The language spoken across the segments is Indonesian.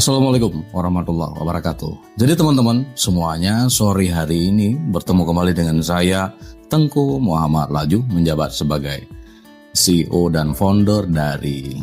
Assalamualaikum warahmatullahi wabarakatuh. Jadi teman-teman semuanya, sore hari ini bertemu kembali dengan saya Tengku Muhammad Laju, menjabat sebagai CEO dan founder dari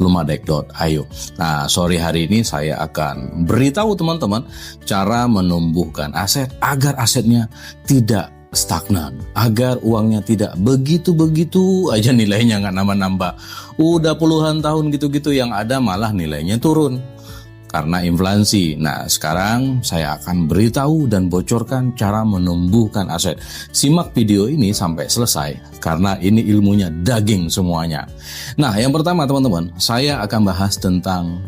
lumadek.io. Nah, sore hari ini saya akan beritahu teman-teman cara menumbuhkan aset agar asetnya tidak stagnan, agar uangnya tidak begitu-begitu aja nilainya nggak nambah-nambah. Udah puluhan tahun gitu-gitu, yang ada malah nilainya turun karena inflasi. Nah, sekarang saya akan beritahu dan bocorkan cara menumbuhkan aset. Simak video ini sampai selesai karena ini ilmunya daging semuanya. Nah, yang pertama teman-teman, saya akan bahas tentang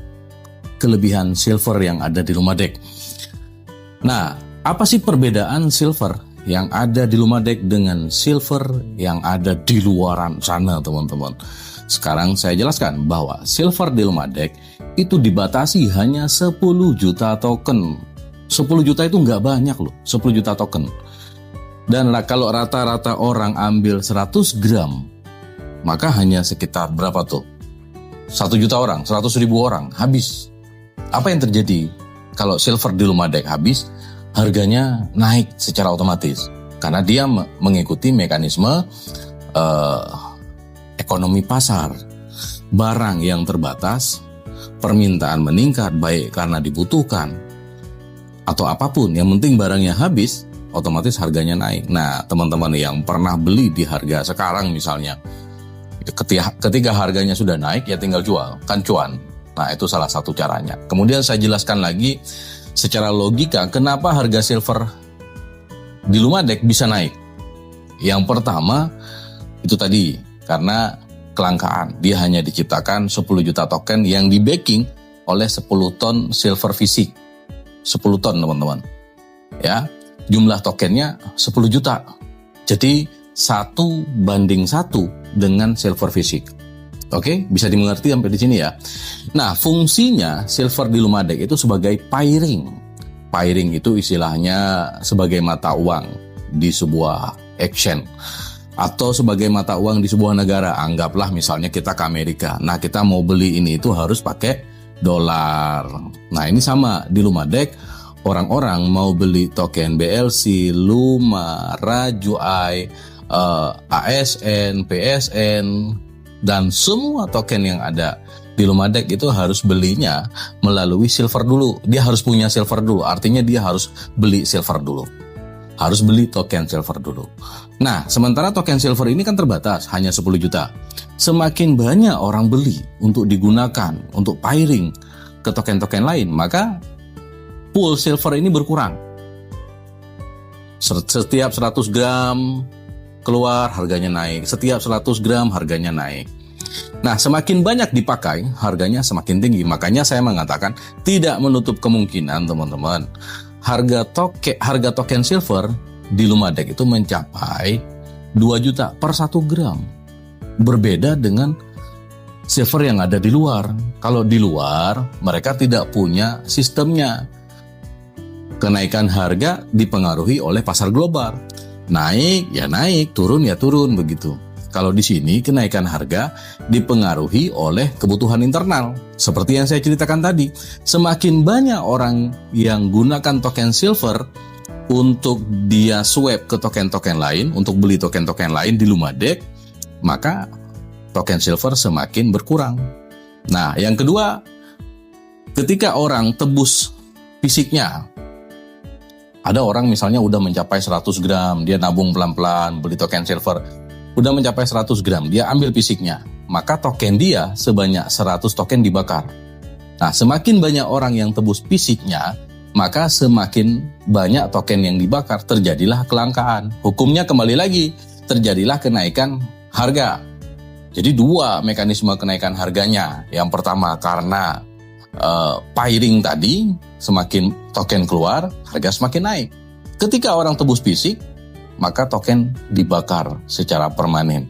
kelebihan silver yang ada di lumadek. Nah, apa sih perbedaan silver yang ada di lumadek dengan silver yang ada di luaran sana, teman-teman? Sekarang saya jelaskan bahwa silver di lumadek itu dibatasi hanya 10 juta token. 10 juta itu nggak banyak loh, 10 juta token. Dan kalau rata-rata orang ambil 100 gram, maka hanya sekitar berapa tuh? 1 juta orang, 100.000 orang, habis. Apa yang terjadi kalau silver di lumadek habis? Harganya naik secara otomatis karena dia mengikuti mekanisme ekonomi pasar. Barang yang terbatas, permintaan meningkat baik karena dibutuhkan atau apapun, yang penting barangnya habis, otomatis harganya naik. Nah, teman-teman yang pernah beli di harga sekarang misalnya, ketika harganya sudah naik ya tinggal jual, kan cuan. Nah, itu salah satu caranya. Kemudian saya jelaskan lagi secara logika kenapa harga silver di lumadek bisa naik. Yang pertama itu tadi, karena kelangkaan. Dia hanya diciptakan 10 juta token yang di backing oleh 10 ton silver fisik. 10 ton teman-teman. Ya, jumlah tokennya 10 juta. Jadi 1:1 dengan silver fisik. Oke, bisa dimengerti sampai di sini ya. Nah, fungsinya silver di lumadek itu sebagai pairing. Pairing itu istilahnya sebagai mata uang di sebuah exchange atau sebagai mata uang di sebuah negara. Anggaplah misalnya kita ke Amerika. Nah, kita mau beli ini itu harus pakai dolar. Nah, ini sama di lumadek. Orang-orang mau beli token BLC, Luma, Rajuai, ASN, PSN, dan semua token yang ada di lumadek itu harus belinya melalui silver dulu. Dia harus punya silver dulu, artinya dia harus beli silver dulu. Harus beli token silver dulu. Nah, sementara token silver ini kan terbatas, hanya 10 juta. Semakin banyak orang beli untuk digunakan, untuk pairing ke token-token lain, maka pool silver ini berkurang. Setiap 100 gram keluar harganya naik, setiap 100 gram harganya naik. Nah, semakin banyak dipakai, harganya semakin tinggi. Makanya saya mengatakan tidak menutup kemungkinan teman-teman, harga token silver di lumadek itu mencapai 2 juta per 1 gram. Berbeda dengan silver yang ada di luar. Kalau di luar mereka tidak punya sistemnya. Kenaikan harga dipengaruhi oleh pasar global. Naik ya naik, turun ya turun, begitu. Kalau di sini kenaikan harga dipengaruhi oleh kebutuhan internal. Seperti yang saya ceritakan tadi, semakin banyak orang yang gunakan token silver untuk dia swap ke token-token lain, untuk beli token-token lain di lumadek, maka token silver semakin berkurang. Nah, yang kedua, ketika orang tebus fisiknya, ada orang misalnya udah mencapai 100 gram, dia nabung pelan-pelan, beli token silver, udah mencapai 100 gram, dia ambil fisiknya, maka token dia sebanyak 100 token dibakar. Nah, semakin banyak orang yang tebus fisiknya, maka semakin banyak token yang dibakar, terjadilah kelangkaan. Hukumnya kembali lagi, terjadilah kenaikan harga. Jadi dua mekanisme kenaikan harganya. Yang pertama karena pairing tadi, semakin token keluar, harga semakin naik. Ketika orang tebus fisik, maka token dibakar secara permanen,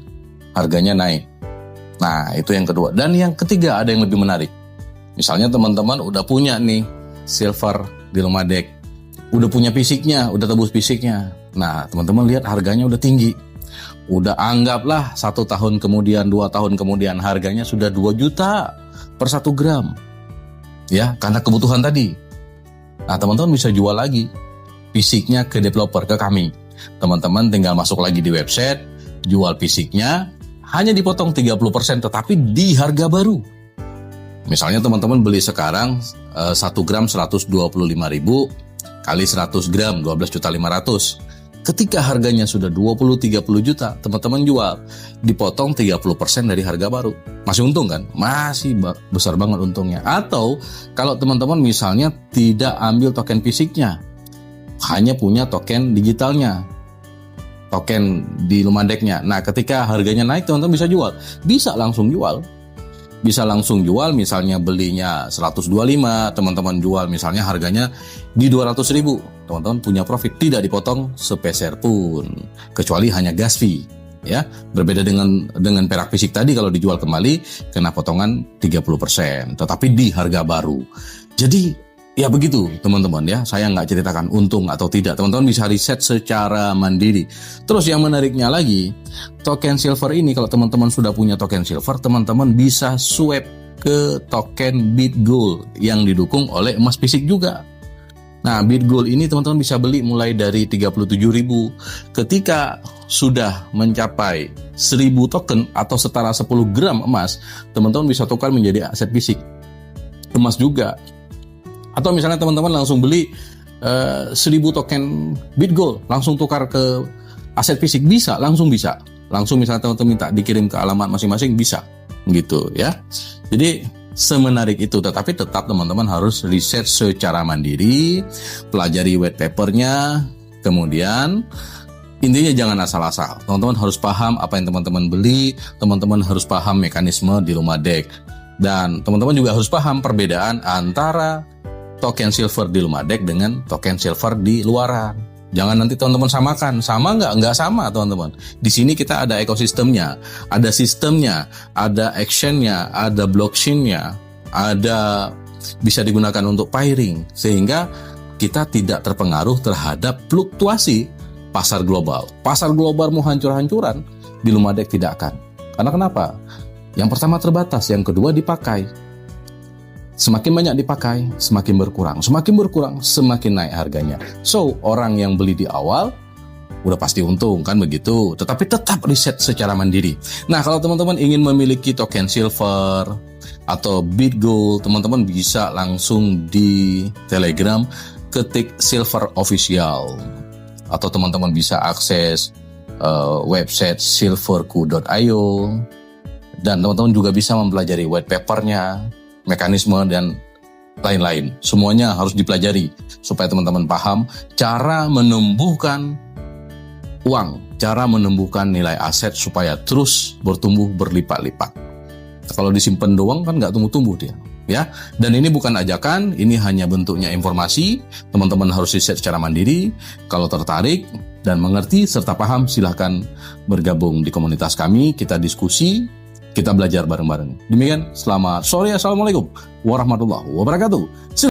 harganya naik. Nah, itu yang kedua. Dan yang ketiga ada yang lebih menarik. Misalnya teman-teman udah punya nih silver di lumadek, udah punya fisiknya, udah tebus fisiknya. Nah, teman-teman lihat harganya udah tinggi. Udah anggaplah 1 tahun kemudian, 2 tahun kemudian harganya sudah 2 juta per 1 gram. ya, karena kebutuhan tadi. Nah, teman-teman bisa jual lagi fisiknya ke developer, ke kami. Teman-teman tinggal masuk lagi di website, jual fisiknya, hanya dipotong 30%, tetapi di harga baru. Misalnya teman-teman beli sekarang 1 gram 125.000 kali 100 gram 12.500.000. Ketika harganya sudah 20-30 juta, teman-teman jual, dipotong 30% dari harga baru. Masih untung kan? Masih besar banget untungnya. Atau kalau teman-teman misalnya tidak ambil token fisiknya, hanya punya token digitalnya, token di Lumadeknya. Nah, ketika harganya naik, teman-teman bisa jual. Bisa langsung jual. Bisa langsung jual, misalnya belinya 125, teman-teman jual misalnya harganya di 200.000. Teman-teman punya profit, tidak dipotong sepeser pun, kecuali hanya gas fee. Ya, berbeda dengan perak fisik tadi, kalau dijual kembali kena potongan 30%, tetapi di harga baru. Jadi ya begitu teman-teman ya, saya nggak ceritakan untung atau tidak, teman-teman bisa riset secara mandiri. Terus yang menariknya lagi, token silver ini kalau teman-teman sudah punya token silver, teman-teman bisa swap ke token BitGold yang didukung oleh emas fisik juga. Nah, BitGold ini teman-teman bisa beli mulai dari 37.000. Ketika sudah mencapai 1.000 token atau setara 10 gram emas, teman-teman bisa tukar menjadi aset fisik emas juga. Atau misalnya teman-teman langsung beli 1.000 token BitGold, langsung tukar ke aset fisik, bisa, langsung bisa. Langsung misalnya teman-teman minta dikirim ke alamat masing-masing, bisa. Gitu ya. Jadi semenarik itu, tetapi tetap teman-teman harus riset secara mandiri, pelajari white papernya, kemudian intinya jangan asal-asal. Teman-teman harus paham apa yang teman-teman beli, teman-teman harus paham mekanisme di Lumadek, dan teman-teman juga harus paham perbedaan antara token silver di Lumadek dengan token silver di luaran. Jangan nanti teman-teman samakan, sama nggak sama teman-teman. Di sini kita ada ekosistemnya, ada sistemnya, ada actionnya, ada blockchainnya, ada bisa digunakan untuk pairing, sehingga kita tidak terpengaruh terhadap fluktuasi pasar global. Pasar global mau hancur-hancuran, di Lumadek tidak akan. Karena kenapa? Yang pertama terbatas, yang kedua dipakai. Semakin banyak dipakai, semakin berkurang. Semakin berkurang, semakin naik harganya. So, orang yang beli di awal udah pasti untung, kan begitu. Tetapi tetap riset secara mandiri. Nah, kalau teman-teman ingin memiliki token silver atau BitGold, teman-teman bisa langsung di Telegram ketik Silver Official. Atau teman-teman bisa akses website silverku.io. Dan teman-teman juga bisa mempelajari white papernya, mekanisme dan lain-lain. Semuanya harus dipelajari supaya teman-teman paham cara menumbuhkan uang, cara menumbuhkan nilai aset supaya terus bertumbuh berlipat-lipat. Kalau disimpan doang kan nggak tumbuh-tumbuh dia, ya. Dan ini bukan ajakan, ini hanya bentuknya informasi. Teman-teman harus riset secara mandiri. Kalau tertarik dan mengerti serta paham, silahkan bergabung di komunitas kami. Kita diskusi, kita belajar bareng-bareng. Demikian, selamat sore. Assalamualaikum warahmatullahi wabarakatuh.